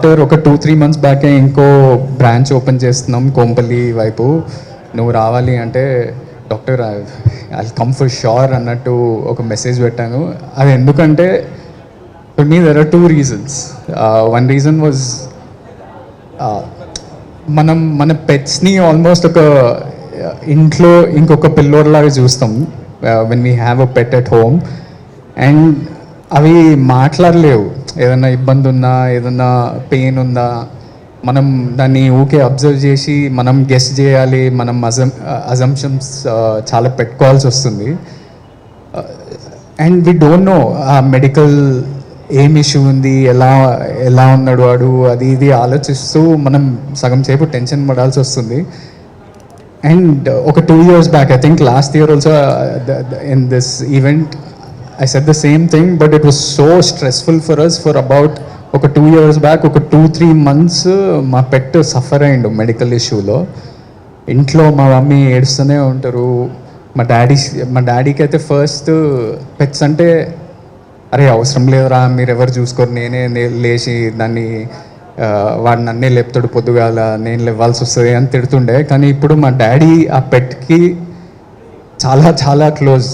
Doctor ఒక 2-3 months బ్యాకే ఇంకో branch open చేస్తున్నాం కోంపల్లి వైపు, నువ్వు రావాలి అంటే doctor I come for sure అన్నట్టు ఒక మెసేజ్ పెట్టాను. అది ఎందుకంటే for me there are 2 reasons. One reason was మన పెట్స్ని ఆల్మోస్ట్ ఒక ఇంట్లో ఇంకొక పిల్లోడ్లాగా చూస్తాం when we have a pet at home. And అవి మాట్లాడలేవు, ఏదన్నా ఇబ్బంది ఉన్నా ఏదన్నా పెయిన్ ఉందా మనం దాన్ని ఊకే అబ్జర్వ్ చేసి మనం గెస్ చేయాలి, మనం అజంప్షన్స్ చాలా పెట్టుకోవాల్సి వస్తుంది. అండ్ వీ డోంట్ నో ఆ మెడికల్ ఏం ఇష్యూ ఉంది, ఎలా ఉన్నాడు వాడు, అది ఇది ఆలోచిస్తూ మనం సగం సేపు టెన్షన్ పడాల్సి వస్తుంది. అండ్ ఒక 2 years back, I think last year also in this event I said the same thing, but it was so stressful for us for about ఒక 2 years బ్యాక్ ఒక 2-3 months మా పెట్ సఫర్ అయ్యిండు మెడికల్ ఇష్యూలో. ఇంట్లో మా మమ్మీ ఏడుస్తూనే ఉంటారు, మా డాడీకి అయితే ఫస్ట్ పెట్స్ అంటే అరే అవసరం లేదురా మీరు ఎవరు చూసుకోరు, నేనే లేచి దాన్ని వాడు నన్నే లేపుతాడు పొద్దుగాల, నేను లేవాల్సి వస్తుంది అని తిడుతుండే. కానీ ఇప్పుడు మా డాడీ ఆ పెట్కి చాలా చాలా క్లోజ్.